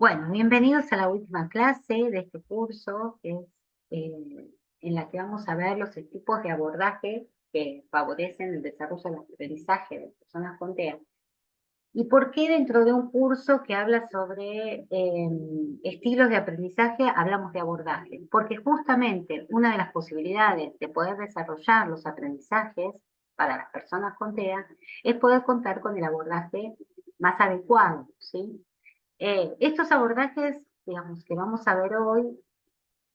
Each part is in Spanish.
Bueno, bienvenidos a la última clase de este curso, que es en la que vamos a ver los tipos de abordaje que favorecen el desarrollo del aprendizaje de personas con TEA. ¿Y por qué dentro de un curso que habla sobre estilos de aprendizaje hablamos de abordaje? Porque justamente una de las posibilidades de poder desarrollar los aprendizajes para las personas con TEA es poder contar con el abordaje más adecuado, ¿sí? Estos abordajes, digamos, que vamos a ver hoy,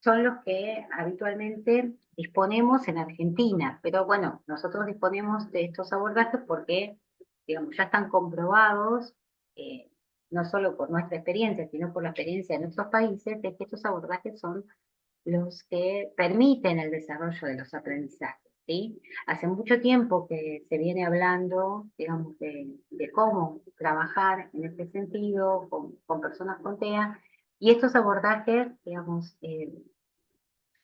son los que habitualmente disponemos en Argentina, pero bueno, nosotros disponemos de estos abordajes porque, digamos, ya están comprobados, eh, no solo por nuestra experiencia, sino por la experiencia de nuestros países, de que estos abordajes son los que permiten el desarrollo de los aprendizajes, ¿sí? Hace mucho tiempo que se viene hablando, digamos, de cómo trabajar en este sentido con personas con TEA, y estos abordajes, digamos,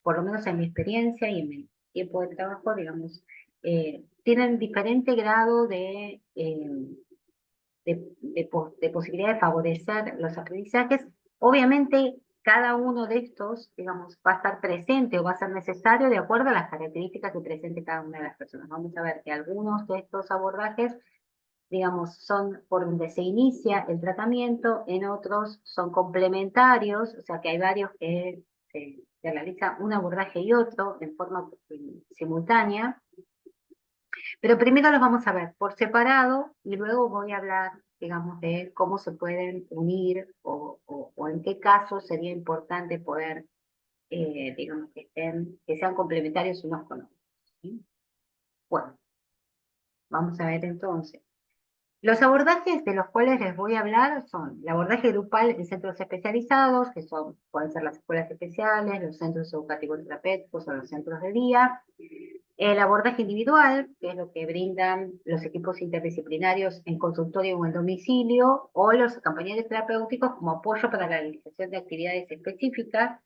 por lo menos en mi experiencia y en mi tiempo de trabajo, digamos, tienen diferente grado de posibilidad de favorecer los aprendizajes. Obviamente, cada uno de estos, digamos, va a estar presente o va a ser necesario de acuerdo a las características que presente cada una de las personas. Vamos a ver que algunos de estos abordajes, digamos, son por donde se inicia el tratamiento, en otros son complementarios, o sea que hay varios que se realiza un abordaje y otro en forma simultánea. Pero primero los vamos a ver por separado y luego voy a hablar, digamos, de cómo se pueden unir o en qué casos sería importante poder, digamos, que sean complementarios unos con otros, ¿sí? Bueno, vamos a ver entonces. Los abordajes de los cuales les voy a hablar son el abordaje grupal en centros especializados, que son, pueden ser las escuelas especiales, los centros educativos terapéuticos o los centros de día. El abordaje individual, que es lo que brindan los equipos interdisciplinarios en consultorio o en domicilio, o los acompañantes terapéuticos como apoyo para la realización de actividades específicas.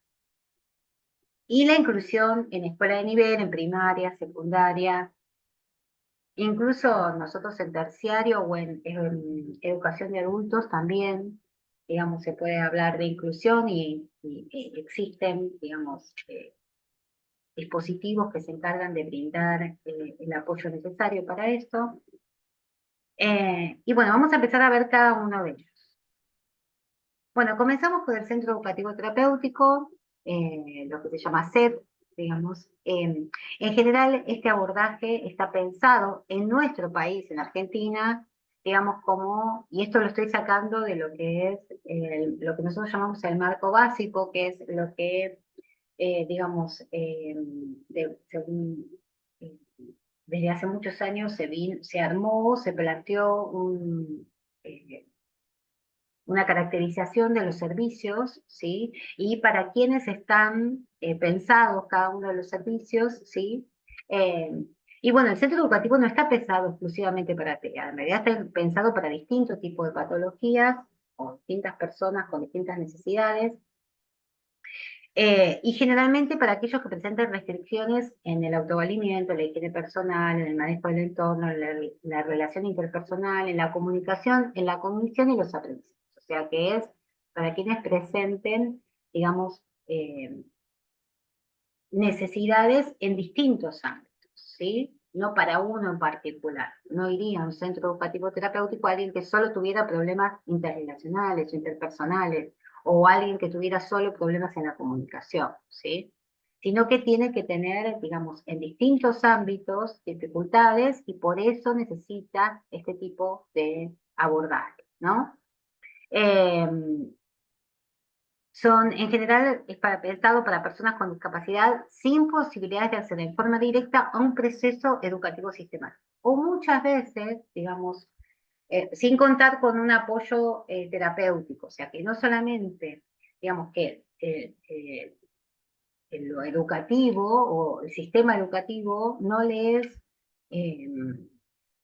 Y la inclusión en escuela de nivel, en primaria, secundaria, incluso nosotros en terciario o en educación de adultos también, digamos, se puede hablar de inclusión y existen, digamos, dispositivos que se encargan de brindar el apoyo necesario para esto. Y bueno, vamos a empezar a ver cada uno de ellos. Bueno, comenzamos con el Centro Educativo Terapéutico, lo que se llama CET, digamos. En general, este abordaje está pensado en nuestro país, en Argentina, digamos como, y esto lo estoy sacando de lo que es lo que nosotros llamamos el marco básico, que es lo que, digamos, según, eh, desde hace muchos años se armó, se planteó eh, una caracterización de los servicios, ¿sí? Y para quienes están pensados cada uno de los servicios, ¿sí? Eh, y bueno, el centro educativo no está pensado exclusivamente para TEA, en realidad está pensado para distintos tipos de patologías o distintas personas con distintas necesidades. Y generalmente para aquellos que presenten restricciones en el autovalimiento, la higiene personal, en el manejo del entorno, en la relación interpersonal, en la cognición y los aprendizajes. O sea que es para quienes presenten, digamos, necesidades en distintos ámbitos, ¿sí? No para uno en particular. No iría a un centro educativo terapéutico alguien que solo tuviera problemas interrelacionales o interpersonales, o alguien que tuviera solo problemas en la comunicación, ¿sí? Sino que tiene que tener, digamos, en distintos ámbitos dificultades y por eso necesita este tipo de abordaje, ¿no? Eh, Son, en general, pensado para personas con discapacidad sin posibilidades de acceder en forma directa a un proceso educativo sistemático. O muchas veces, digamos, sin contar con un apoyo terapéutico. O sea, que no solamente, digamos, que lo educativo o el sistema educativo no le es eh,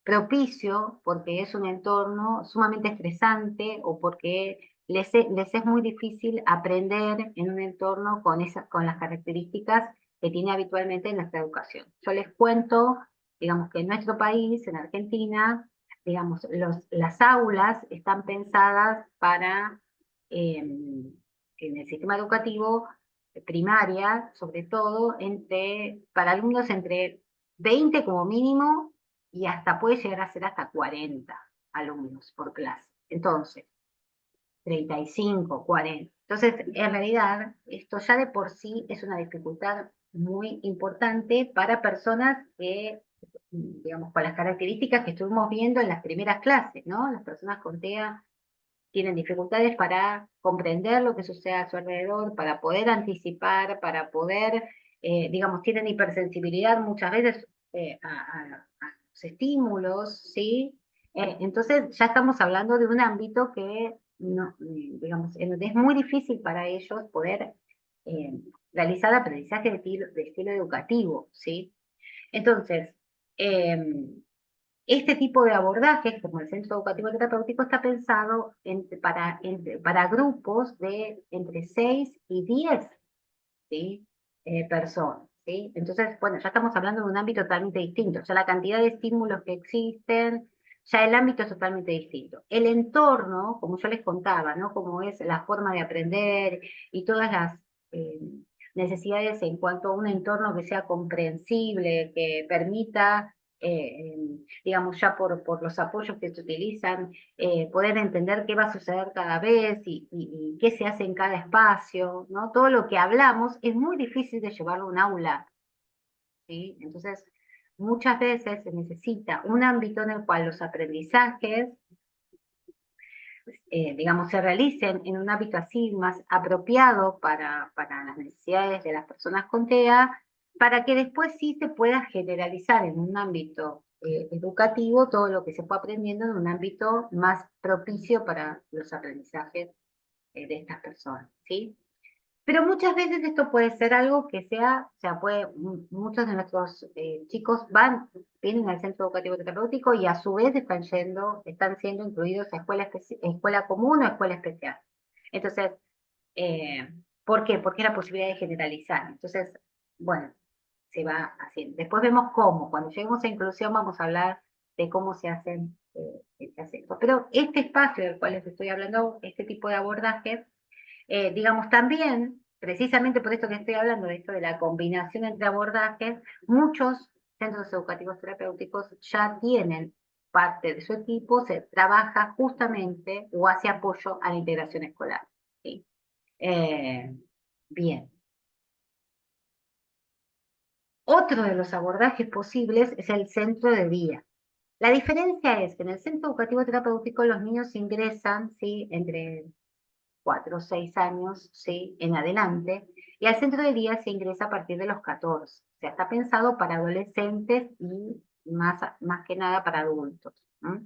propicio porque es un entorno sumamente estresante o porque les es muy difícil aprender en un entorno con las características que tiene habitualmente nuestra educación. Yo les cuento, digamos que en nuestro país, en Argentina, digamos, las aulas están pensadas para en el sistema educativo primaria, sobre todo, para alumnos entre 20 como mínimo y hasta puede llegar a ser hasta 40 alumnos por clase. Entonces, 35, 40. Entonces, en realidad, esto ya de por sí es una dificultad muy importante para personas que, digamos, con las características que estuvimos viendo en las primeras clases, ¿no? Las personas con TEA tienen dificultades para comprender lo que sucede a su alrededor, para poder anticipar, para poder, digamos, tienen hipersensibilidad muchas veces a los estímulos, ¿sí? Entonces ya estamos hablando de un ámbito que, no, digamos, en donde es muy difícil para ellos poder eh, realizar aprendizaje de estilo educativo, ¿sí? Entonces, este tipo de abordajes, como el centro educativo terapéutico, está pensado para grupos de entre 6 y 10, ¿sí? Personas, ¿sí? Entonces, bueno, ya estamos hablando de un ámbito totalmente distinto. Ya la cantidad de estímulos que existen, ya el ámbito es totalmente distinto. El entorno, como yo les contaba, ¿no? Como es la forma de aprender y todas las eh, necesidades en cuanto a un entorno que sea comprensible, que permita digamos, ya por los apoyos que se utilizan, poder entender qué va a suceder cada vez y qué se hace en cada espacio, ¿no? Todo lo que hablamos es muy difícil de llevarlo a un aula, ¿sí? Entonces, muchas veces se necesita un ámbito en el cual los aprendizajes, digamos, se realicen en un ámbito así más apropiado para las necesidades de las personas con TEA, para que después sí se pueda generalizar en un ámbito educativo todo lo que se fue aprendiendo en un ámbito más propicio para los aprendizajes de estas personas, ¿sí? Pero muchas veces esto puede ser algo que sea, o sea, muchos de nuestros chicos vienen al centro educativo terapéutico y a su vez están siendo incluidos a escuela común o escuela especial. Entonces, eh, ¿por qué? Porque es la posibilidad de generalizar. Entonces, bueno, se va haciendo. Después vemos cómo. Cuando lleguemos a inclusión vamos a hablar de cómo se hace esto. Pero este espacio del cual les estoy hablando, este tipo de abordaje, digamos, también, precisamente por esto que estoy hablando, de esto de la combinación entre abordajes, muchos centros educativos terapéuticos ya tienen parte de su equipo, se trabaja justamente o hace apoyo a la integración escolar. ¿Sí? Eh, bien. Otro de los abordajes posibles es el centro de día. La diferencia es que en el centro educativo terapéutico los niños ingresan, ¿sí? Entre 4 o 6 años, ¿sí? En adelante, y al centro de día se ingresa a partir de los 14. O sea, está pensado para adolescentes y más que nada para adultos, ¿no?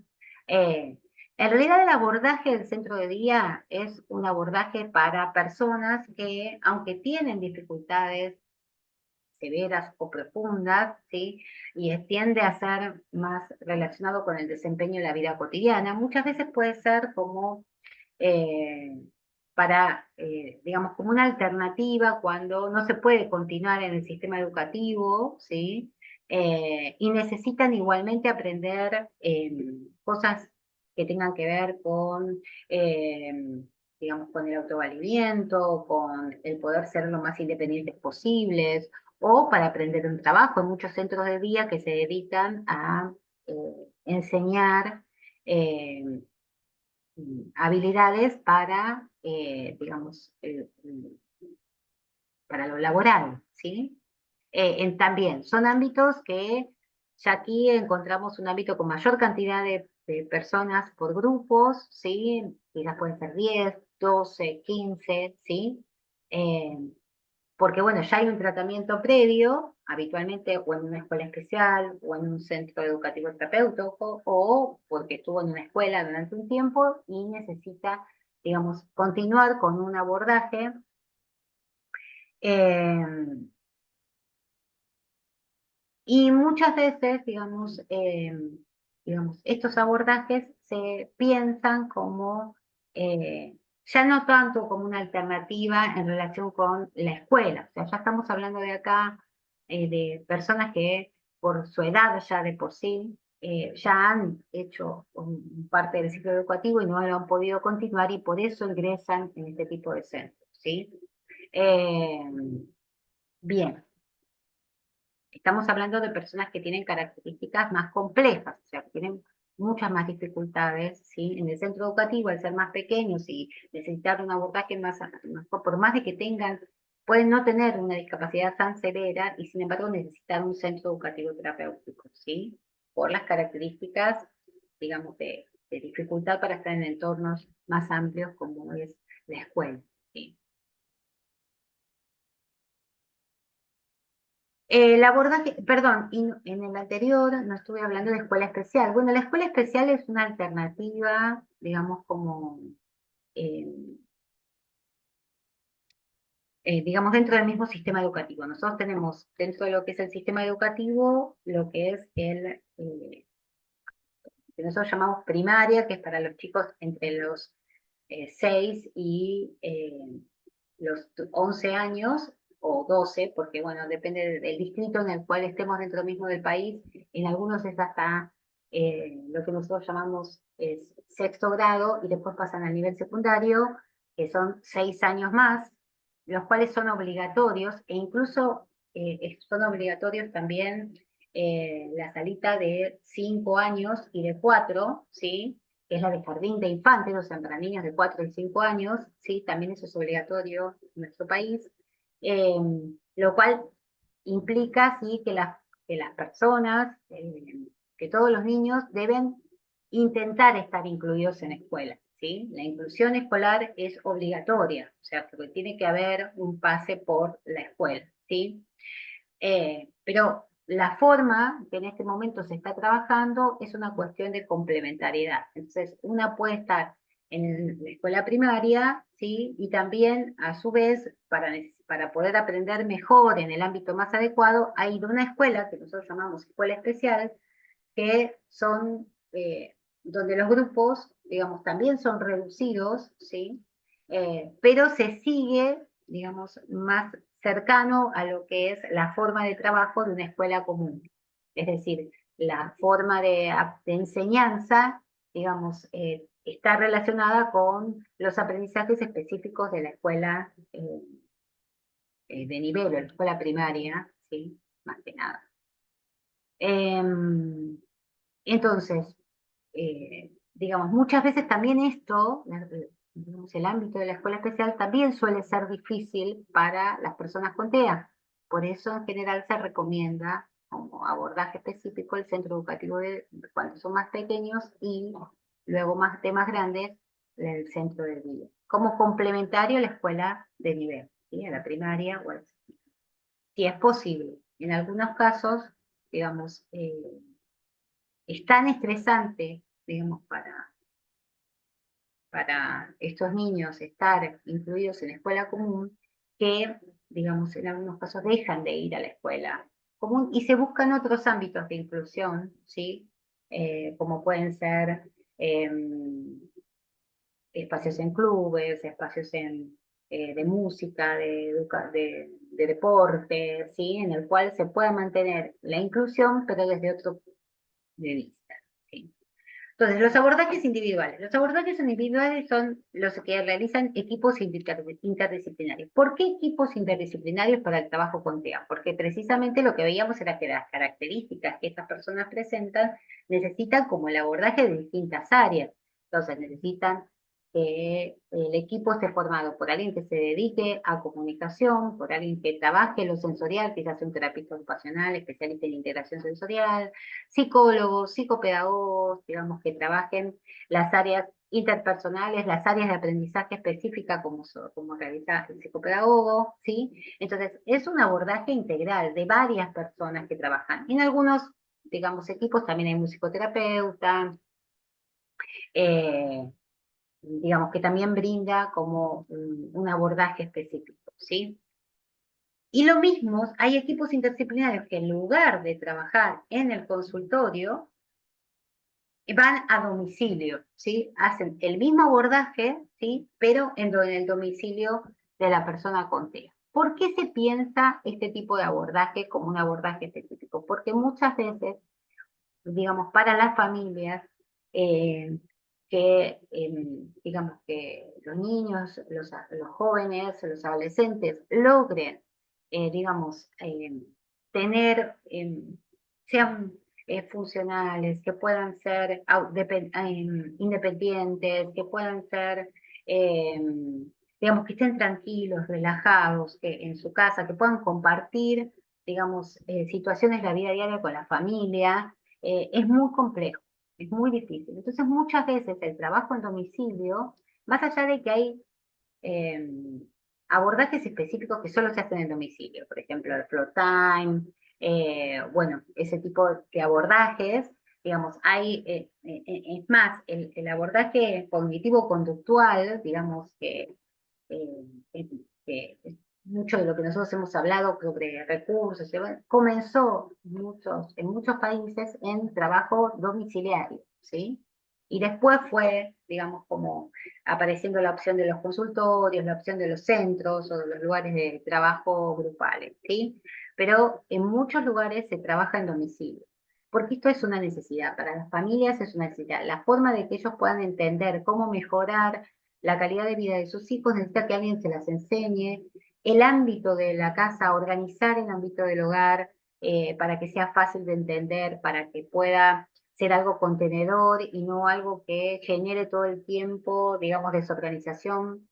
En realidad el abordaje del centro de día es un abordaje para personas que, aunque tienen dificultades severas o profundas, ¿sí? Y tiende a ser más relacionado con el desempeño en la vida cotidiana, muchas veces puede ser como eh, digamos, como una alternativa cuando no se puede continuar en el sistema educativo, ¿sí? Y necesitan igualmente aprender cosas que tengan que ver con, eh, digamos, con el autovalimiento, con el poder ser lo más independientes posibles, o para aprender un trabajo. Hay muchos centros de día que se dedican a enseñar eh, habilidades para, digamos, para lo laboral, ¿sí? También son ámbitos que ya aquí encontramos un ámbito con mayor cantidad de personas por grupos, ¿sí? Quizás pueden ser 10, 12, 15, ¿sí? Eh, porque bueno, ya hay un tratamiento previo, habitualmente o en una escuela especial o en un centro educativo terapéutico, o porque estuvo en una escuela durante un tiempo y necesita, digamos, continuar con un abordaje. eh, y muchas veces, digamos, estos abordajes se piensan como, ya no tanto como una alternativa en relación con la escuela. O sea, ya estamos hablando de acá de personas que por su edad ya de por sí, ya han hecho parte del ciclo educativo y no lo han podido continuar y por eso ingresan en este tipo de centros, ¿sí? Eh, bien, estamos hablando de personas que tienen características más complejas, o sea, que tienen muchas más dificultades, ¿sí? En el centro educativo, al ser más pequeños y necesitar un abordaje por más de que tengan, pueden no tener una discapacidad tan severa y sin embargo necesitar un centro educativo terapéutico, ¿sí? Por las características, digamos, de dificultad para estar en entornos más amplios como es la escuela, ¿sí? El abordaje, perdón, y en el anterior no estuve hablando de escuela especial. Bueno, la escuela especial es una alternativa, digamos, como, eh, digamos, dentro del mismo sistema educativo. Nosotros tenemos dentro de lo que es el sistema educativo, lo que es que nosotros llamamos primaria, que es para los chicos entre los 6 y los 11 años o 12, porque bueno, depende del distrito en el cual estemos dentro mismo del país. En algunos es hasta lo que nosotros llamamos es sexto grado y después pasan al nivel secundario, que son 6 años más, los cuales son obligatorios e incluso son obligatorios también la salita de 5 años y de 4, ¿sí? Que es la de jardín de infantes, o sea, para niños de 4 y 5 años, ¿sí? También eso es obligatorio en nuestro país, eh, lo cual implica, ¿sí? Que las personas, que todos los niños deben intentar estar incluidos en la escuela, ¿sí? La inclusión escolar es obligatoria, o sea, porque tiene que haber un pase por la escuela, ¿sí? Pero la forma que en este momento se está trabajando es una cuestión de complementariedad. Entonces, una puede estar en la escuela primaria, ¿sí? Y también, a su vez, para poder aprender mejor en el ámbito más adecuado, hay ir a una escuela que nosotros llamamos escuela especial, que son donde los grupos, digamos, también son reducidos, ¿sí? Pero se sigue, digamos, más cercano a lo que es la forma de trabajo de una escuela común. Es decir, la forma de enseñanza, digamos, está relacionada con los aprendizajes específicos de la escuela de nivel, o la escuela primaria, ¿sí? Más que nada. Entonces, digamos, muchas veces también esto, digamos, el ámbito de la escuela especial también suele ser difícil para las personas con TEA. Por eso en general se recomienda como abordaje específico el centro educativo cuando son más pequeños y luego más temas grandes, el centro de día. Como complementario a la escuela de nivel, ¿sí? A la primaria o si es posible. En algunos casos, digamos, es tan estresante, digamos, para estos niños estar incluidos en la escuela común, que, digamos, en algunos casos dejan de ir a la escuela común y se buscan otros ámbitos de inclusión, ¿sí? Como pueden ser eh, espacios en clubes, espacios de música, de deporte, ¿sí? En el cual se pueda mantener la inclusión, pero desde otro punto de vista, ¿sí? Entonces, los abordajes individuales. Los abordajes individuales son los que realizan equipos interdisciplinarios. ¿Por qué equipos interdisciplinarios para el trabajo con TEA? Porque precisamente lo que veíamos era que las características que estas personas presentan necesitan como el abordaje de distintas áreas. Entonces, necesitan que el equipo esté formado por alguien que se dedique a comunicación, por alguien que trabaje lo sensorial, quizás un terapeuta ocupacional, especialista en integración sensorial, psicólogos, psicopedagogos, digamos, que trabajen las áreas interpersonales, las áreas de aprendizaje específica como realiza el psicopedagogo, ¿sí? Entonces, es un abordaje integral de varias personas que trabajan. En algunos, digamos, equipos también hay un psicoterapeuta, eh, digamos, que también brinda como un abordaje específico, ¿sí? Y lo mismo, hay equipos interdisciplinarios que en lugar de trabajar en el consultorio, van a domicilio, ¿sí? Hacen el mismo abordaje, ¿sí? Pero en el domicilio de la persona con TEA. ¿Por qué se piensa este tipo de abordaje como un abordaje específico? Porque muchas veces digamos, para las familias, que, digamos, que los niños, los jóvenes, los adolescentes logren, digamos, tener, sean funcionales, que puedan ser independientes, que puedan ser, eh, digamos, que estén tranquilos, relajados, que en su casa, que puedan compartir, digamos, situaciones de la vida diaria con la familia, es muy complejo, es muy difícil. Entonces, muchas veces el trabajo en domicilio, más allá de que hay eh, abordajes específicos que solo se hacen en domicilio, por ejemplo, el floor time, bueno, ese tipo de abordajes, digamos, hay, es más, el abordaje cognitivo-conductual, digamos, eh, eh, que es mucho de lo que nosotros hemos hablado sobre recursos, comenzó en muchos países en trabajo domiciliario, ¿sí? Y después fue, digamos, como apareciendo la opción de los consultorios, la opción de los centros o de los lugares de trabajo grupales, ¿sí? Pero en muchos lugares se trabaja en domicilio, porque esto es una necesidad, para las familias es una necesidad. La forma de que ellos puedan entender cómo mejorar la calidad de vida de sus hijos necesita que alguien se las enseñe, el ámbito de la casa, organizar el ámbito del hogar para que sea fácil de entender, para que pueda ser algo contenedor y no algo que genere todo el tiempo, digamos, desorganización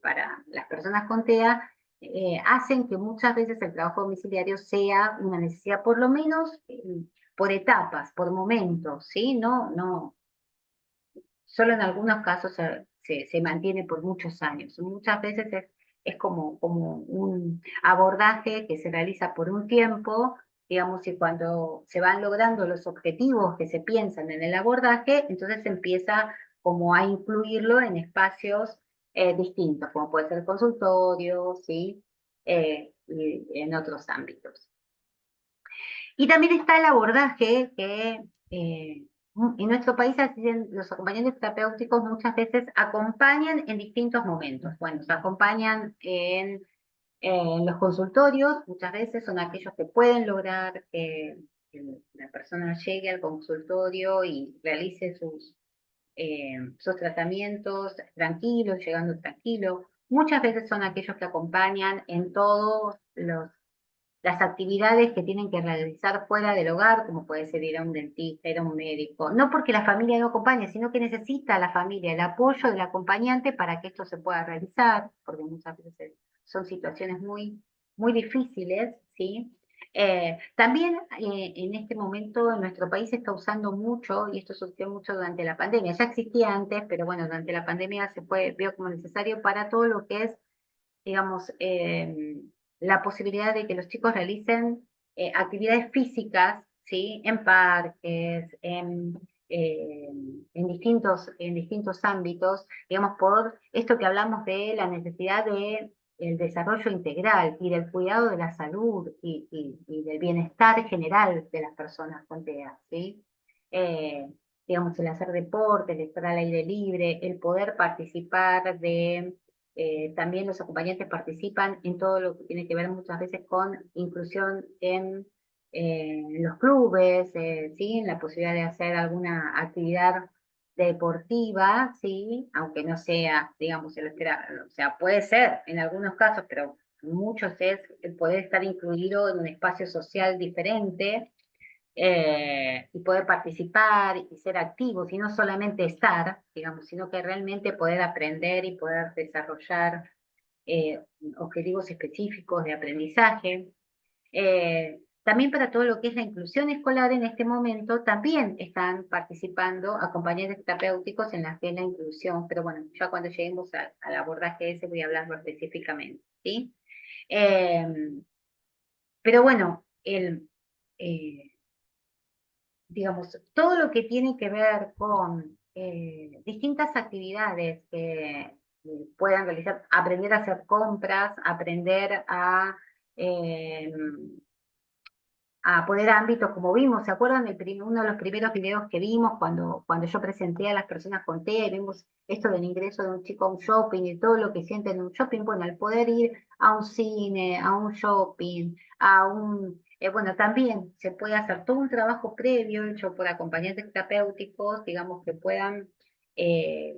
para las personas con TEA, hacen que muchas veces el trabajo domiciliario sea una necesidad, por lo menos por etapas, por momentos, ¿sí? No, solo en algunos casos se mantiene por muchos años. Muchas veces es como un abordaje que se realiza por un tiempo, digamos, y cuando se van logrando los objetivos que se piensan en el abordaje, entonces se empieza como a incluirlo en espacios distintos, como puede ser el consultorio, ¿sí? Y en otros ámbitos. Y también está el abordaje que en nuestro país los acompañantes terapéuticos muchas veces acompañan en distintos momentos. Bueno, se acompañan en los consultorios, muchas veces son aquellos que pueden lograr que la persona llegue al consultorio y realice sus tratamientos tranquilos, llegando tranquilo. Muchas veces son aquellos que acompañan en todos las actividades que tienen que realizar fuera del hogar, como puede ser ir a un dentista, ir a un médico, no porque la familia no acompañe, sino que necesita la familia el apoyo del acompañante para que esto se pueda realizar, porque muchas veces son situaciones muy difíciles, ¿sí? También en este momento en nuestro país se está usando mucho, y esto surgió mucho durante la pandemia, ya existía antes, pero bueno, durante la pandemia vio como necesario para todo lo que es digamos, la posibilidad de que los chicos realicen actividades físicas, ¿sí? En parques, eh, en distintos ámbitos, digamos, por esto que hablamos de la necesidad de el desarrollo integral y del cuidado de la salud y del bienestar general de las personas con TEA, ¿sí? Eh, digamos, el hacer deporte, el estar al aire libre, el poder participar también los acompañantes participan en todo lo que tiene que ver muchas veces con inclusión en los clubes, ¿sí? En la posibilidad de hacer alguna actividad deportiva, ¿sí? Aunque no sea, digamos, o sea, puede ser en algunos casos, pero en muchos es el poder estar incluido en un espacio social diferente y poder participar y ser activos y no solamente estar, digamos, sino que realmente poder aprender y poder desarrollar objetivos específicos de aprendizaje. También para todo lo que es la inclusión escolar en este momento, también están participando acompañantes terapéuticos en la que es la inclusión, pero bueno, ya cuando lleguemos al abordaje ese voy a hablarlo específicamente, ¿sí? Eh, pero bueno, eh, digamos, todo lo que tiene que ver con distintas actividades que puedan realizar, aprender a hacer compras, aprender eh, a poner ámbitos como vimos, ¿se acuerdan? Uno de los primeros videos que vimos cuando yo presenté a las personas con TEA, vimos esto del ingreso de un chico a un shopping y todo lo que siente en un shopping, bueno, al poder ir a un cine, a un shopping, Bueno, también se puede hacer todo un trabajo previo hecho por acompañantes terapéuticos, digamos, que puedan, eh,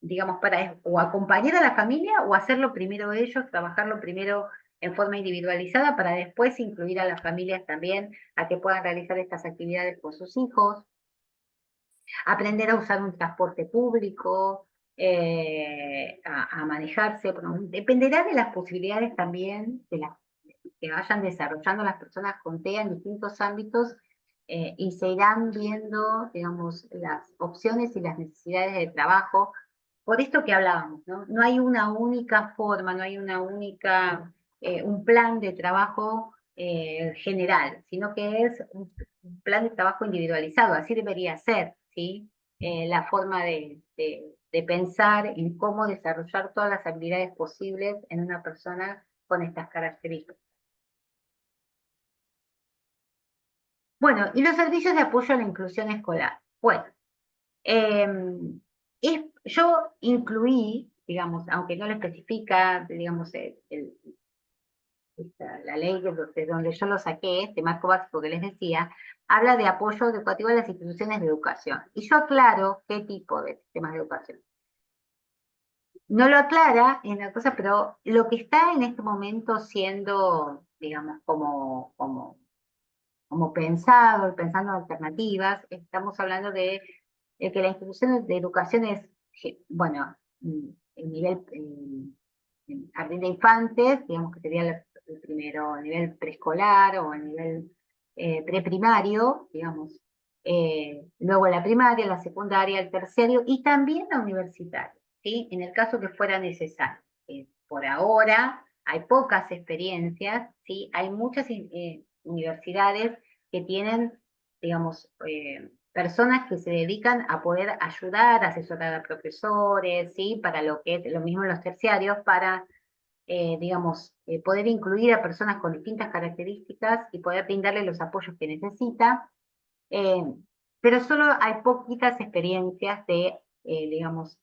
digamos, para o acompañar a la familia o hacerlo primero ellos, trabajarlo primero en forma individualizada para después incluir a las familias también a que puedan realizar estas actividades con sus hijos, aprender a usar un transporte público, a manejarse, bueno, dependerá de las posibilidades también de las que vayan desarrollando las personas con TEA en distintos ámbitos y se irán viendo, digamos, las opciones y las necesidades de trabajo. Por esto que hablábamos, ¿no? No hay una única forma, no hay una única, un plan de trabajo general, sino que es un plan de trabajo individualizado, así debería ser, ¿sí? La forma de pensar en cómo desarrollar todas las habilidades posibles en una persona con estas características. Bueno, y los servicios de apoyo a la inclusión escolar. Bueno, eh, yo incluí, digamos, aunque no lo especifica, digamos, la ley de donde yo lo saqué, este marco básico que les decía, habla de apoyo educativo a las instituciones de educación. Y yo aclaro qué tipo de sistemas de educación. No lo aclara en la cosa, pero lo que está en este momento siendo, digamos, como pensado, pensando en alternativas, estamos hablando de que la institución de educación es, bueno, el nivel, el jardín de infantes, digamos que sería el primero, el nivel preescolar o el nivel preprimario, digamos, luego la primaria, la secundaria, el terciario y también la universitaria, ¿sí? En el caso que fuera necesario. Por ahora hay pocas experiencias, ¿sí? Hay muchas universidades que tienen, digamos, personas que se dedican a poder ayudar, asesorar a profesores, ¿sí? Para lo que es lo mismo en los terciarios, para, digamos, poder incluir a personas con distintas características y poder brindarle los apoyos que necesita. Eh, pero solo hay poquitas experiencias de, digamos,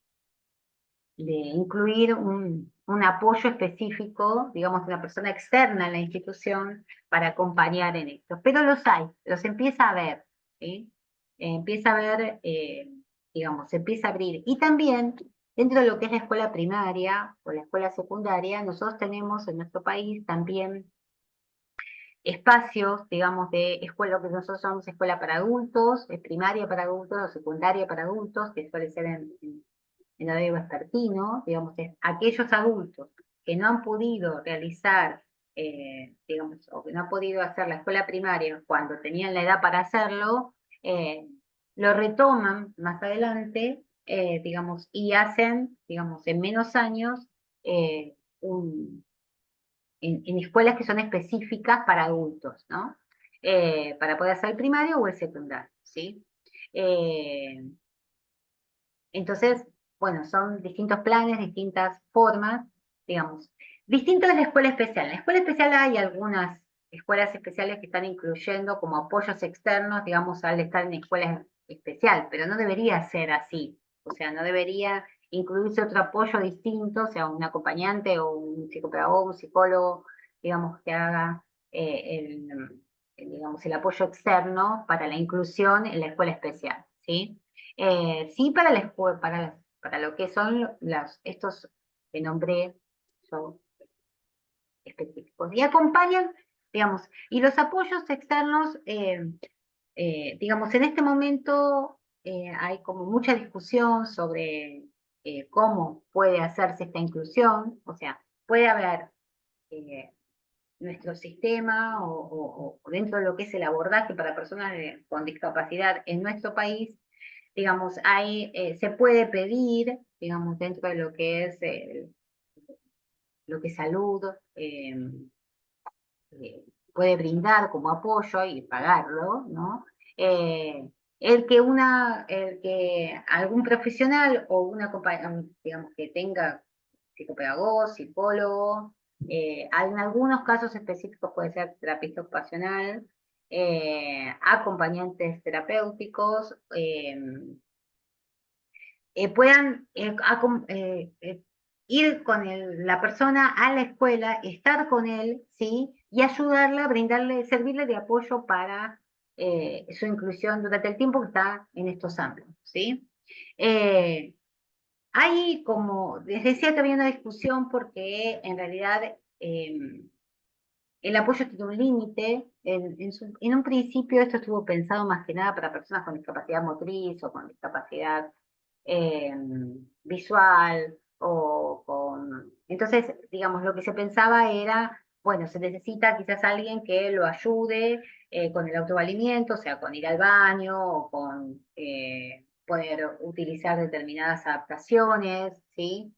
de incluir un apoyo específico, digamos, de una persona externa a la institución para acompañar en esto. Pero los hay, los empieza a ver, ¿sí? Empieza a ver, digamos, se empieza a abrir. Y también, dentro de lo que es la escuela primaria o la escuela secundaria, nosotros tenemos en nuestro país también espacios, digamos, de escuela, lo que nosotros llamamos escuela para adultos, primaria para adultos o secundaria para adultos, que suele ser en horario vespertino, digamos, es aquellos adultos que no han podido realizar, digamos, o que no han podido hacer la escuela primaria cuando tenían la edad para hacerlo, lo retoman más adelante, digamos, y hacen, digamos, en menos años, en escuelas que son específicas para adultos, ¿no? Para poder hacer el primario o el secundario, ¿sí? Eh, entonces, bueno, son distintos planes, distintas formas, digamos. Distinto es la escuela especial. En la escuela especial hay algunas escuelas especiales que están incluyendo como apoyos externos, digamos, al estar en escuela especial, pero no debería ser así. O sea, no debería incluirse otro apoyo distinto, o sea, un acompañante o un psicopedagogo, un psicólogo, digamos, que haga digamos, el apoyo externo para la inclusión en la escuela especial, ¿sí? Sí, para la escuela, para lo que son estos que nombré yo específicos. Y acompañan, digamos, y los apoyos externos, digamos, en este momento hay como mucha discusión sobre cómo puede hacerse esta inclusión, o sea, puede haber eh, nuestro sistema o dentro de lo que es el abordaje para personas con discapacidad en nuestro país, digamos, se puede pedir, digamos, dentro de lo que es lo que salud eh, puede brindar como apoyo y pagarlo, ¿no? Eh, el que algún profesional o una compañía, digamos, que tenga psicopedagogo, psicólogo, en algunos casos específicos puede ser terapista ocupacional, acompañantes terapéuticos, puedan ir con la persona a la escuela, estar con él, ¿sí? y ayudarla, brindarle, servirle de apoyo para su inclusión durante el tiempo que está en estos ámbitos, ¿sí? Eh, Hay como, les decía, todavía una discusión porque en realidad el apoyo tiene un límite. En un principio esto estuvo pensado más que nada para personas con discapacidad motriz o con discapacidad eh, visual o con... Entonces, digamos, lo que se pensaba era, bueno, se necesita quizás alguien que lo ayude con el autovalimiento, o sea, con ir al baño o con poder utilizar determinadas adaptaciones, ¿sí?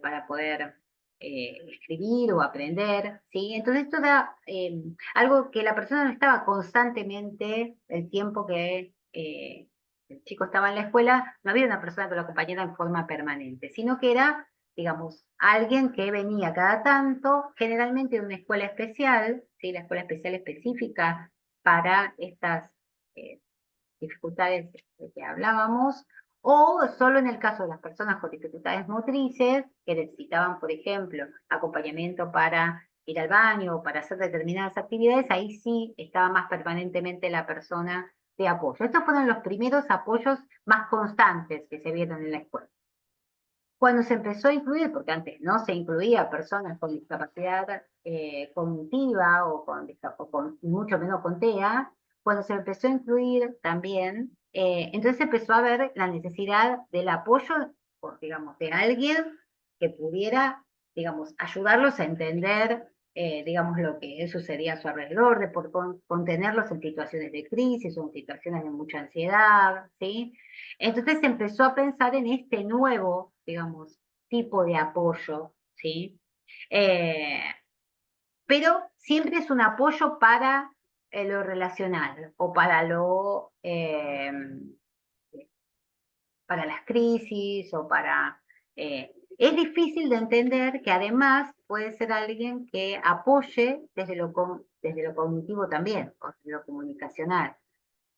Para poder escribir o aprender, ¿sí? Entonces esto era algo que la persona no estaba constantemente el tiempo que el chico estaba en la escuela, no había una persona que lo acompañara en forma permanente, sino que era, digamos, alguien que venía cada tanto, generalmente de una escuela especial, ¿sí? La escuela especial específica para estas eh, dificultades de que hablábamos, o solo en el caso de las personas con dificultades motrices, que necesitaban, por ejemplo, acompañamiento para ir al baño o para hacer determinadas actividades, ahí sí estaba más permanentemente la persona de apoyo. Estos fueron los primeros apoyos más constantes que se vieron en la escuela. Cuando se empezó a incluir, porque antes no se incluía personas con discapacidad cognitiva o con mucho menos con TEA, cuando se empezó a incluir también, entonces empezó a ver la necesidad del apoyo, digamos, de alguien que pudiera, digamos, ayudarlos a entender, digamos, lo que sucedía a su alrededor, de contenerlos en situaciones de crisis o en situaciones de mucha ansiedad, ¿sí? Entonces se empezó a pensar en este nuevo, digamos, tipo de apoyo, ¿sí? Eh, pero siempre es un apoyo para lo relacional o para las crisis o para... es difícil de entender que además puede ser alguien que apoye desde lo cognitivo también, o desde lo comunicacional.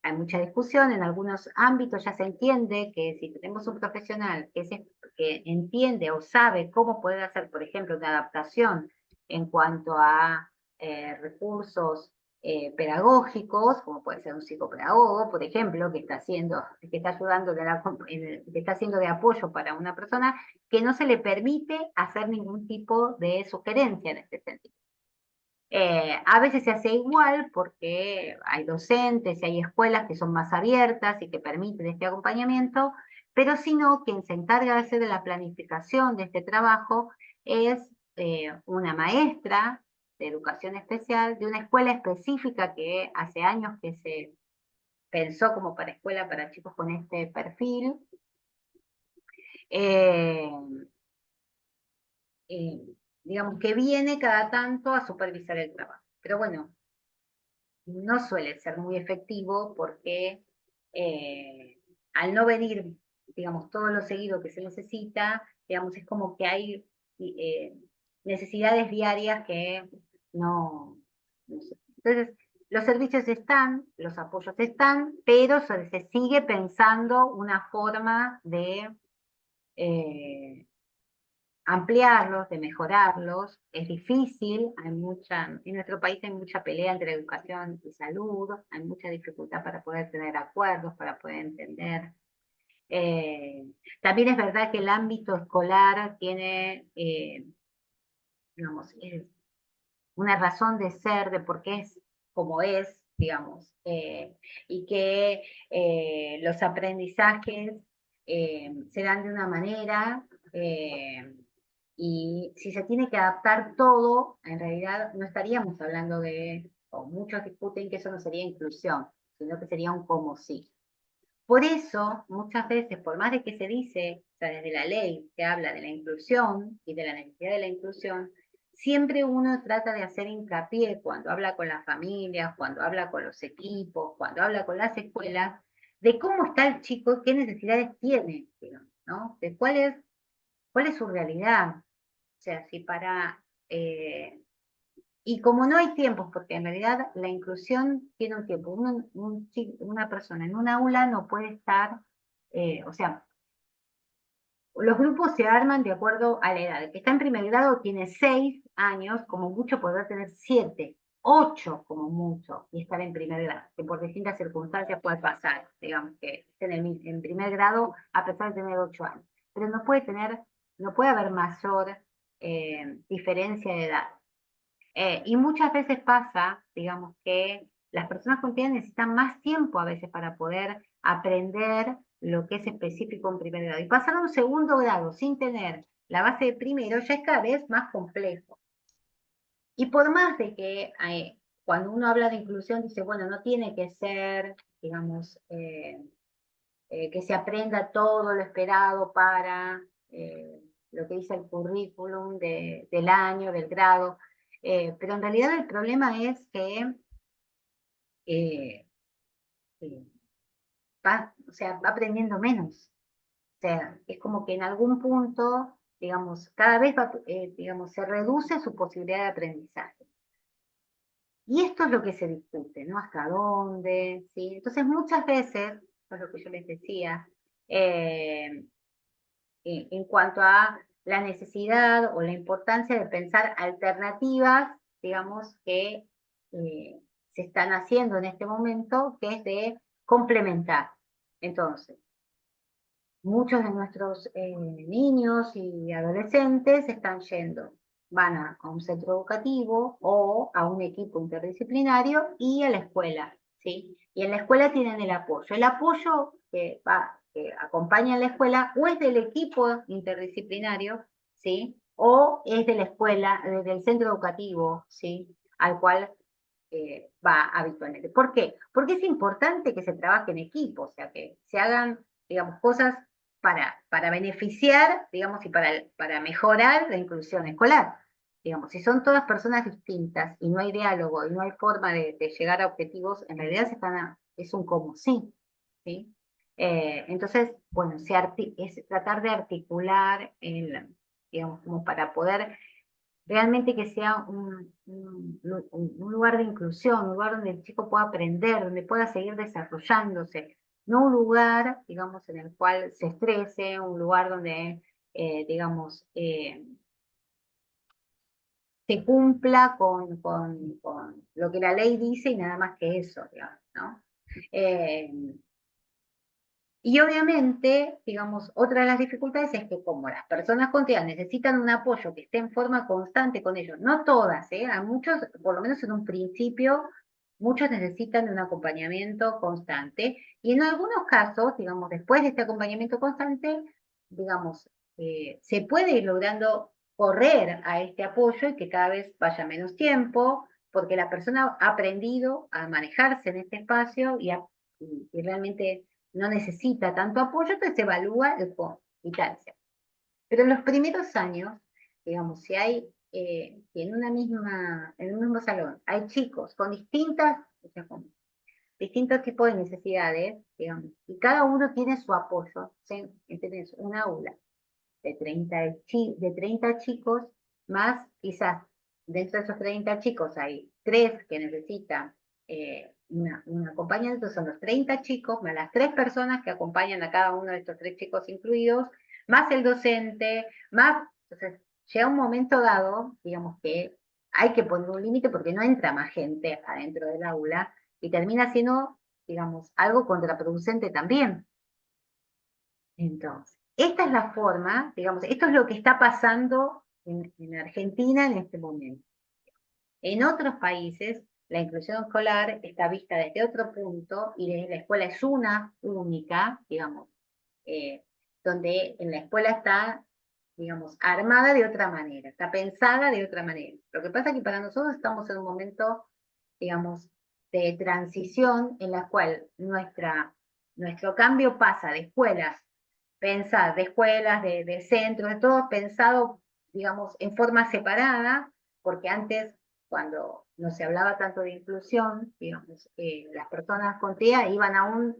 Hay mucha discusión, en algunos ámbitos ya se entiende que si tenemos un profesional que entiende o sabe cómo poder hacer, por ejemplo, una adaptación en cuanto a recursos pedagógicos, como puede ser un psicopedagogo, por ejemplo, que está ayudando, que está haciendo de apoyo para una persona, que no se le permite hacer ningún tipo de sugerencia en este sentido. A veces se hace igual porque hay docentes y hay escuelas que son más abiertas y que permiten este acompañamiento, pero si no, quien se encarga de hacer de la planificación de este trabajo es una maestra de educación especial de una escuela específica que hace años que se pensó como para escuela para chicos con este perfil. Eh, eh, digamos que viene cada tanto a supervisar el trabajo. Pero bueno, no suele ser muy efectivo porque eh, al no venir, digamos, todo lo seguido que se necesita, digamos, es como que hay eh, necesidades diarias que no sé. Entonces, los servicios están, los apoyos están, pero se sigue pensando una forma de ampliarlos, de mejorarlos. Es difícil, en nuestro país hay mucha pelea entre educación y salud, hay mucha dificultad para poder tener acuerdos, para poder entender. Eh, También es verdad que el ámbito escolar tiene, digamos, una razón de ser, de por qué es como es, digamos, y que los aprendizajes se dan de una manera, y si se tiene que adaptar todo, en realidad no estaríamos hablando o muchos discuten que eso no sería inclusión, sino que sería un como sí. Por eso, muchas veces, por más de que se dice, o sea, desde la ley se habla de la inclusión y de la necesidad de la inclusión, siempre uno trata de hacer hincapié cuando habla con las familias, cuando habla con los equipos, cuando habla con las escuelas, de cómo está el chico y qué necesidades tiene, digamos, ¿no? De cuál es su realidad. O sea, si para y como no hay tiempos, porque en realidad la inclusión tiene un tiempo, una persona en un aula no puede estar, o sea, los grupos se arman de acuerdo a la edad. El que está en primer grado tiene 6 años, como mucho podrá tener 7. 8 como mucho, y estar en primer grado, que por distintas circunstancias puede pasar, digamos que estén en primer grado a pesar de tener 8 años. Pero no puede haber mayor diferencia de edad. Y muchas veces pasa, digamos, que las personas con TEA necesitan más tiempo a veces para poder aprender lo que es específico en primer grado. Y pasar a un segundo grado sin tener la base de primero ya es cada vez más complejo. Y por más de que cuando uno habla de inclusión dice, bueno, no tiene que ser, digamos, que se aprenda todo lo esperado para lo que dice el currículum del año, del grado, pero en realidad el problema es que eh, eh, o sea, va aprendiendo menos. O sea, es como que en algún punto, digamos, cada vez digamos, se reduce su posibilidad de aprendizaje. Y esto es lo que se discute, ¿no? ¿Hasta dónde? ¿Sí? Entonces, muchas veces, es lo que yo les decía, eh, en cuanto a la necesidad o la importancia de pensar alternativas, digamos, que se están haciendo en este momento, que es de complementar. Entonces, muchos de nuestros niños y adolescentes están yendo, van a un centro educativo o a un equipo interdisciplinario y a la escuela, ¿sí? Y en la escuela tienen el apoyo. El apoyo que acompaña en la escuela o es del equipo interdisciplinario, ¿sí? O es de la escuela, del centro educativo, ¿sí? Al cual va habitualmente. ¿Por qué? Porque es importante que se trabaje en equipo, o sea, que se hagan, digamos, cosas para beneficiar, digamos, y para mejorar la inclusión escolar. Digamos, si son todas personas distintas y no hay diálogo y no hay forma de llegar a objetivos, en realidad es un como sí, ¿sí? Entonces, bueno, es tratar de articular, digamos, como para poder realmente que sea un lugar de inclusión, un lugar donde el chico pueda aprender, donde pueda seguir desarrollándose, no un lugar, digamos, en el cual se estrese, un lugar donde, digamos, se cumpla con lo que la ley dice y nada más que eso, digamos, ¿no? Eh, y obviamente, digamos, otra de las dificultades es que como las personas con TEA necesitan un apoyo que esté en forma constante con ellos, no todas, a muchos, por lo menos en un principio, muchos necesitan de un acompañamiento constante y en algunos casos, digamos, después de este acompañamiento constante, digamos, se puede ir logrando correr a este apoyo y que cada vez vaya menos tiempo, porque la persona ha aprendido a manejarse en este espacio y realmente no necesita tanto apoyo, entonces se evalúa el y tal. Pero en los primeros años, digamos, si hay en un mismo salón, hay chicos con o sea, con distintos tipos de necesidades, digamos, y cada uno tiene su apoyo, ¿sí? Tenés un aula de 30 chicos, más quizás dentro de esos 30 chicos hay 3 que necesitan un acompañante, son los 30 chicos, más las 3 personas que acompañan a cada uno de estos 3 chicos incluidos, más el docente, más, entonces llega un momento dado, digamos que hay que poner un límite porque no entra más gente adentro del aula y termina siendo, digamos, algo contraproducente también. Entonces, esta es la forma, digamos, esto es lo que está pasando en Argentina en este momento. En otros países, la inclusión escolar está vista desde otro punto y la escuela es una única, digamos, eh, donde en la escuela está, digamos, armada de otra manera, está pensada de otra manera. Lo que pasa es que para nosotros estamos en un momento, digamos, de transición en la cual nuestro cambio pasa de escuelas de escuelas, de centros, de todo pensado, digamos, en forma separada, porque antes, cuando no se hablaba tanto de inclusión, digamos, las personas con TEA iban a un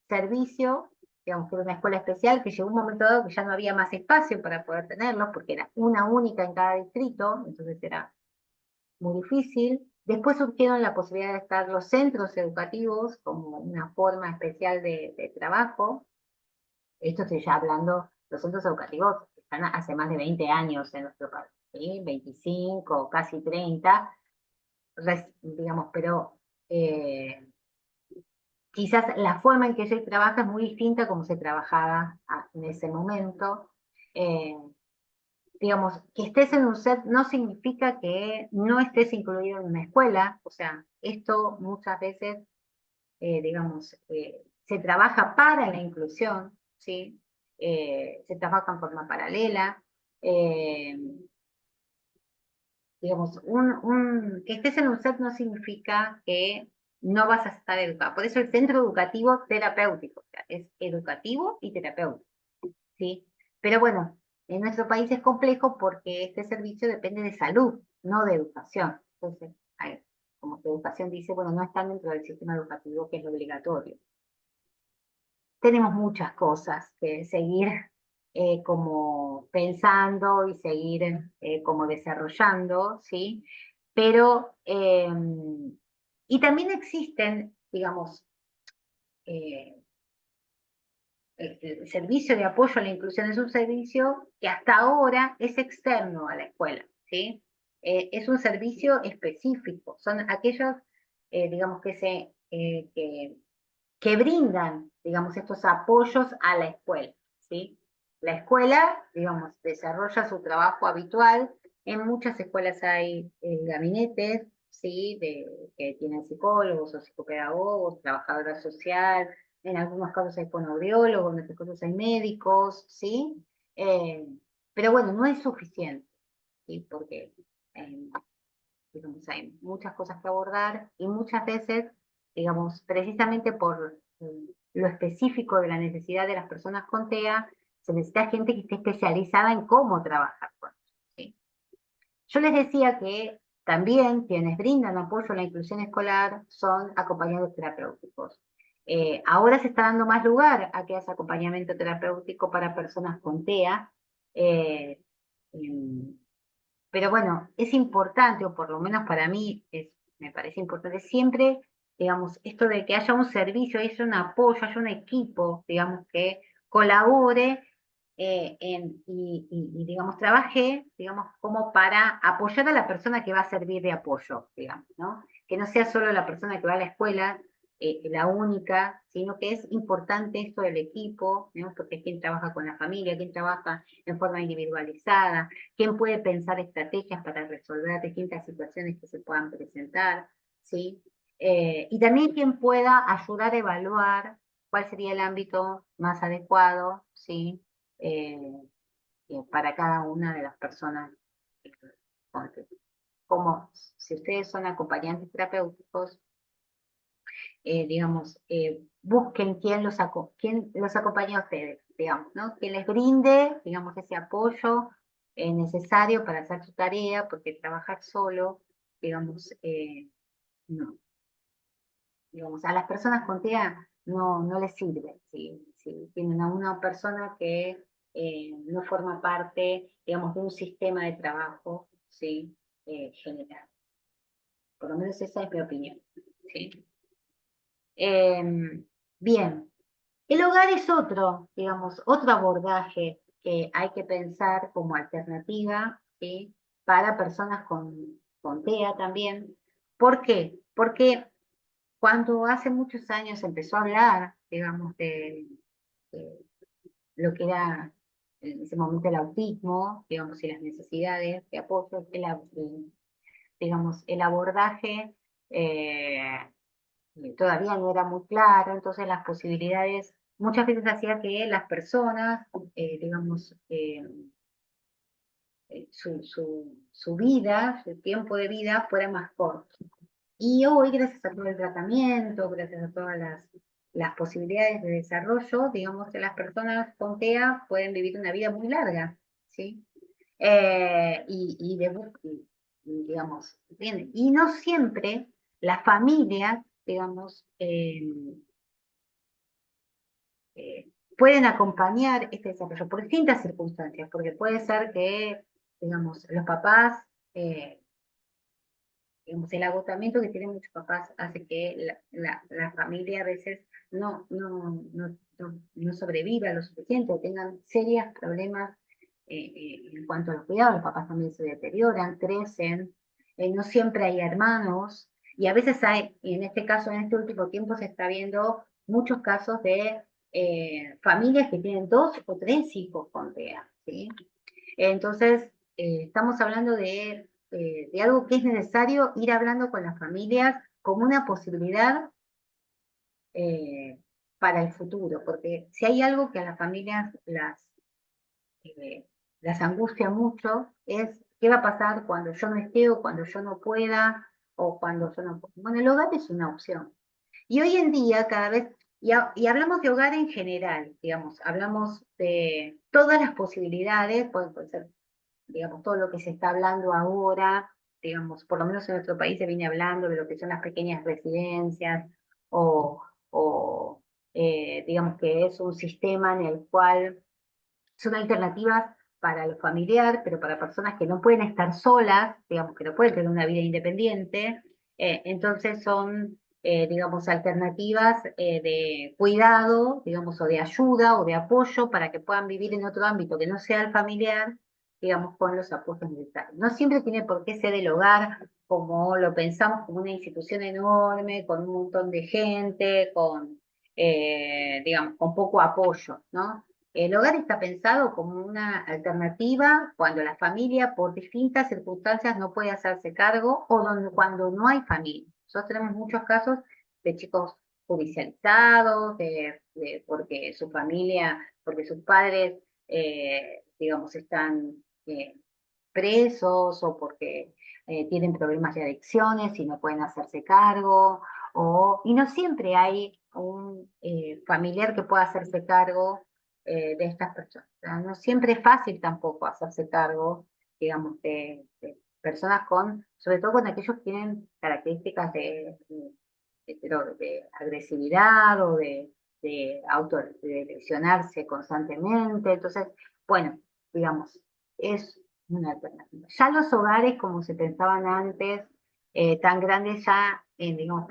servicio, digamos, que era una escuela especial, que llegó un momento dado que ya no había más espacio para poder tenerlos, porque era una única en cada distrito, entonces era muy difícil. Después surgieron la posibilidad de estar los centros educativos como una forma especial de trabajo, esto estoy ya hablando, los centros educativos están hace más de 20 años en nuestro país, ¿sí? 25, casi 30, digamos, pero quizás la forma en que ella trabaja es muy distinta a como se trabajaba en ese momento. Eh, digamos, que estés en un set no significa que no estés incluido en una escuela, o sea, esto muchas veces, digamos, se trabaja para la inclusión, ¿sí? Se trabaja en forma paralela, eh, digamos, que estés en un set no significa que no vas a estar educado. Por eso el centro educativo terapéutico, o sea, es educativo y terapéutico, ¿sí? Pero bueno, en nuestro país es complejo porque este servicio depende de salud, no de educación. Entonces, como que educación dice, bueno, no están dentro del sistema educativo que es lo obligatorio. Tenemos muchas cosas que seguir como pensando y seguir como desarrollando, ¿sí? Pero, y también existen, digamos, eh, el servicio de apoyo a la inclusión es un servicio que hasta ahora es externo a la escuela, ¿sí? Es un servicio específico, son aquellos, digamos, que brindan, digamos, estos apoyos a la escuela, ¿sí? La escuela, digamos, desarrolla su trabajo habitual. En muchas escuelas hay gabinetes, ¿sí? Que tienen psicólogos o psicopedagogos, trabajadora social, en algunos casos hay fonoaudiólogos, en otros casos hay médicos, ¿sí? Eh, pero bueno, no es suficiente, ¿sí? Porque eh, digamos, hay muchas cosas que abordar y muchas veces, digamos, precisamente por lo específico de la necesidad de las personas con TEA, se necesita gente que esté especializada en cómo trabajar con ellos, ¿sí? Yo les decía que también quienes brindan apoyo a la inclusión escolar son acompañantes terapéuticos. Ahora se está dando más lugar a que haya acompañamiento terapéutico para personas con TEA. eh, pero bueno, es importante, o por lo menos para mí me parece importante siempre, digamos, esto de que haya un servicio, haya un apoyo, haya un equipo, digamos, que colabore digamos, trabaje, digamos, como para apoyar a la persona que va a servir de apoyo, digamos, ¿no? Que no sea solo la persona que va a la escuela, la única, sino que es importante esto del equipo, ¿no? Porque es quien trabaja con la familia, quien trabaja en forma individualizada, quién puede pensar estrategias para resolver distintas situaciones que se puedan presentar, ¿sí? Y también quién pueda ayudar a evaluar cuál sería el ámbito más adecuado, ¿sí? Eh, para cada una de las personas. Como si ustedes son acompañantes terapéuticos, digamos, busquen quién los acompañe a ustedes, digamos, ¿no? Que les brinde, digamos, ese apoyo necesario para hacer su tarea, porque trabajar solo, digamos, no, digamos, a las personas con TEA no les sirve, si tienen a una persona que no forma parte, digamos, de un sistema de trabajo, ¿sí? General. Por lo menos esa es mi opinión, ¿sí? Bien, el hogar es otro, digamos, otro abordaje que hay que pensar como alternativa, ¿sí? Para personas con TEA también. ¿Por qué? Porque cuando hace muchos años empezó a hablar, digamos, de lo que era en ese momento el autismo, digamos, y las necesidades de apoyo, digamos, el abordaje todavía no era muy claro, entonces las posibilidades muchas veces hacía que las personas, digamos, su vida, su tiempo de vida fuera más corto. Y hoy, gracias a todo el tratamiento, gracias a todas las posibilidades de desarrollo, digamos que las personas con TEA pueden vivir una vida muy larga, ¿sí? Digamos, ¿entienden? Y no siempre las familias, digamos, pueden acompañar este desarrollo por distintas circunstancias, porque puede ser que, digamos, los papás, digamos, el agotamiento que tienen muchos papás hace que la familia a veces no sobreviva lo suficiente, o tengan serios problemas en cuanto a los cuidados, los papás también se deterioran, crecen, no siempre hay hermanos, y a veces hay, y en este caso, en este último tiempo se está viendo muchos casos de familias que tienen 2 o 3 hijos con TEA, ¿sí? Entonces, estamos hablando de algo que es necesario ir hablando con las familias como una posibilidad eh, para el futuro, porque si hay algo que a las familias eh, las angustia mucho, es qué va a pasar cuando yo no esté o cuando yo no pueda o cuando yo no pueda. Bueno, el hogar es una opción. Y hoy en día cada vez, y hablamos de hogar en general, digamos, hablamos de todas las posibilidades, puede ser, digamos, todo lo que se está hablando ahora, digamos, por lo menos en nuestro país se viene hablando de lo que son las pequeñas residencias o digamos que es un sistema en el cual son alternativas para lo familiar, pero para personas que no pueden estar solas, digamos, que no pueden tener una vida independiente, entonces son, digamos, alternativas de cuidado, digamos, o de ayuda o de apoyo para que puedan vivir en otro ámbito que no sea el familiar, digamos, con los apoyos necesarios. No siempre tiene por qué ser el hogar como lo pensamos, como una institución enorme, con un montón de gente, digamos, con poco apoyo, ¿no? El hogar está pensado como una alternativa cuando la familia, por distintas circunstancias, no puede hacerse cargo o cuando no hay familia. Nosotros tenemos muchos casos de chicos judicializados, porque su familia, porque sus padres, digamos, están eh, presos o porque tienen problemas de adicciones y no pueden hacerse cargo, y no siempre hay un familiar que pueda hacerse cargo de estas personas. O sea, no siempre es fácil tampoco hacerse cargo, digamos, de personas sobre todo con aquellos que tienen características de agresividad o de lesionarse constantemente. Entonces, bueno, digamos, es una alternativa. Ya los hogares, como se pensaban antes, tan grandes, ya, digamos,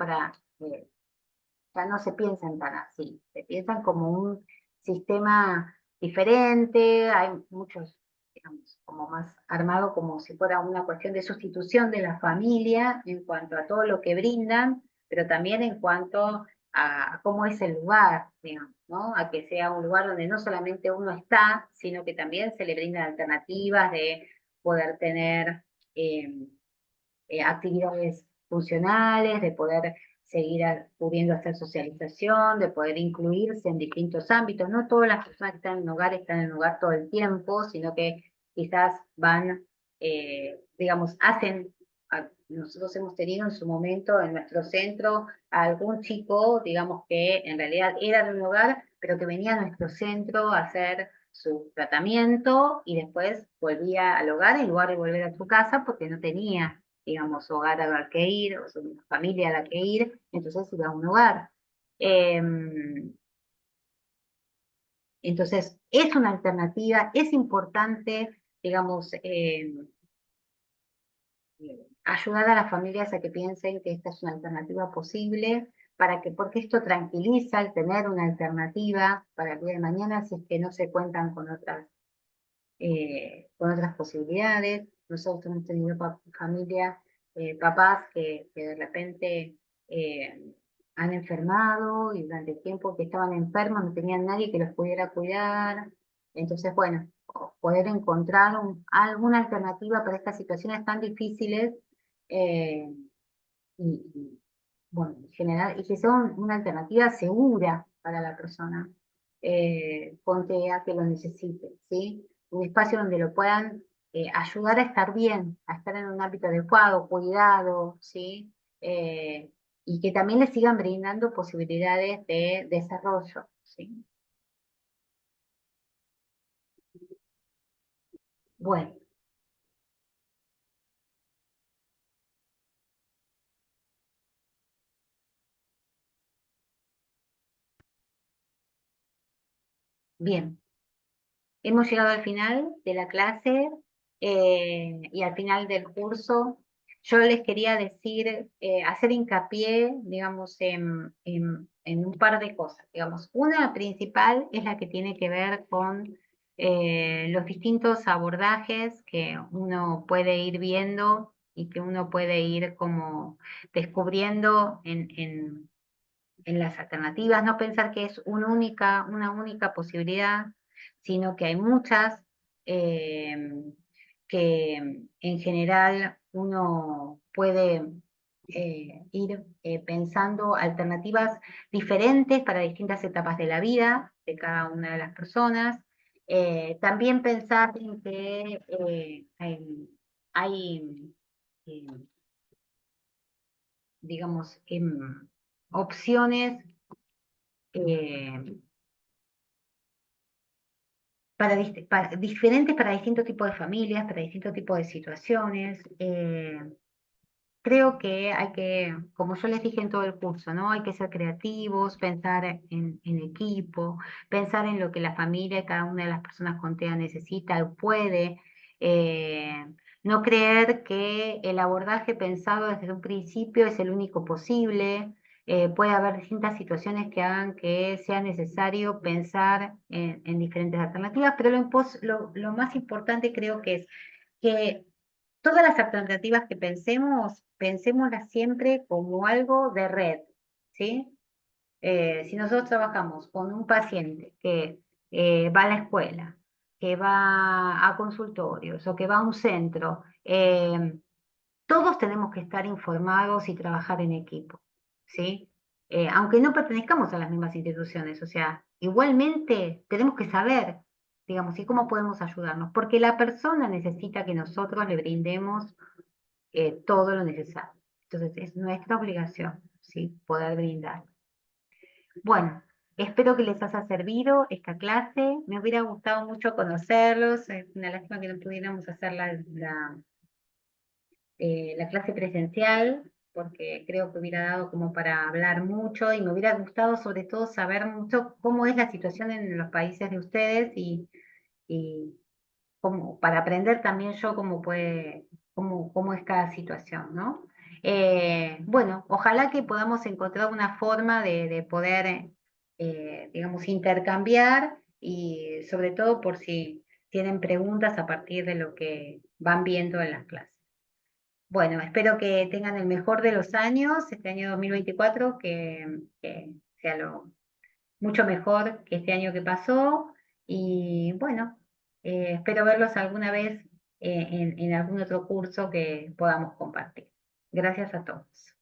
ya no se piensan tan así, se piensan como un sistema diferente, hay muchos, digamos, como más armado como si fuera una cuestión de sustitución de la familia en cuanto a todo lo que brindan, pero también en cuanto a cómo es el lugar, digamos, ¿no? A que sea un lugar donde no solamente uno está, sino que también se le brindan alternativas de poder tener eh, actividades funcionales, de poder seguir pudiendo hacer socialización, de poder incluirse en distintos ámbitos. No todas las personas que están en el hogar todo el tiempo, sino que quizás van, digamos, nosotros hemos tenido en su momento en nuestro centro a algún chico, digamos, que en realidad era de un hogar, pero que venía a nuestro centro a hacer su tratamiento y después volvía al hogar en lugar de volver a su casa porque no tenía, digamos, hogar a la que ir, o sea, una familia a la que ir, entonces iba a un hogar. Eh, entonces, es una alternativa, es importante, digamos, ayudar a las familias a que piensen que esta es una alternativa posible, porque esto tranquiliza el tener una alternativa para el día de mañana si es que no se cuentan con otras posibilidades. Nosotros hemos tenido familias, papás que de repente eh, han enfermado y durante el tiempo que estaban enfermos no tenían nadie que los pudiera cuidar. Entonces, bueno, poder encontrar alguna alternativa para estas situaciones tan difíciles eh, y, bueno, en general, y que sea una alternativa segura para la persona con TEA que lo necesite, ¿sí? Un espacio donde lo puedan ayudar a estar bien, a estar en un ámbito adecuado, cuidado, ¿sí? Y que también le sigan brindando posibilidades de desarrollo, ¿sí? Bueno, bien. Hemos llegado al final de la clase y al final del curso. Yo les quería decir, hacer hincapié, digamos, en un par de cosas. Digamos, una principal es la que tiene que ver con los distintos abordajes que uno puede ir viendo y que uno puede ir como descubriendo en las alternativas, no pensar que es una única posibilidad, sino que hay muchas, eh, que en general uno puede ir pensando alternativas diferentes para distintas etapas de la vida de cada una de las personas. También pensar en que hay, eh, digamos, opciones eh, diferentes para distintos tipos de familias, para distintos tipos de situaciones. Creo que hay que, como yo les dije en todo el curso, ¿no? Hay que ser creativos, pensar en equipo, pensar en lo que la familia y cada una de las personas con TEA necesita o puede. eh, no creer que el abordaje pensado desde un principio es el único posible. Puede haber distintas situaciones que hagan que sea necesario pensar en diferentes alternativas, pero lo más importante creo que es que todas las alternativas que pensemos, pensémoslas siempre como algo de red, ¿sí? Si nosotros trabajamos con un paciente que va a la escuela, que va a consultorios o que va a un centro, todos tenemos que estar informados y trabajar en equipo, ¿sí? Aunque no pertenezcamos a las mismas instituciones, o sea, igualmente tenemos que saber, digamos, y cómo podemos ayudarnos, porque la persona necesita que nosotros le brindemos todo lo necesario. Entonces, es nuestra obligación, ¿sí? Poder brindar. Bueno, espero que les haya servido esta clase. Me hubiera gustado mucho conocerlos. Es una lástima que no pudiéramos hacer la clase presencial, porque creo que hubiera dado como para hablar mucho y me hubiera gustado sobre todo saber mucho cómo es la situación en los países de ustedes y como para aprender también yo cómo es cada situación, ¿no? Bueno, ojalá que podamos encontrar una forma de poder, digamos, intercambiar y sobre todo por si tienen preguntas a partir de lo que van viendo en las clases. Bueno, espero que tengan el mejor de los años, este año 2024, que sea mucho mejor que este año que pasó. Y bueno, espero verlos alguna vez en algún otro curso que podamos compartir. Gracias a todos.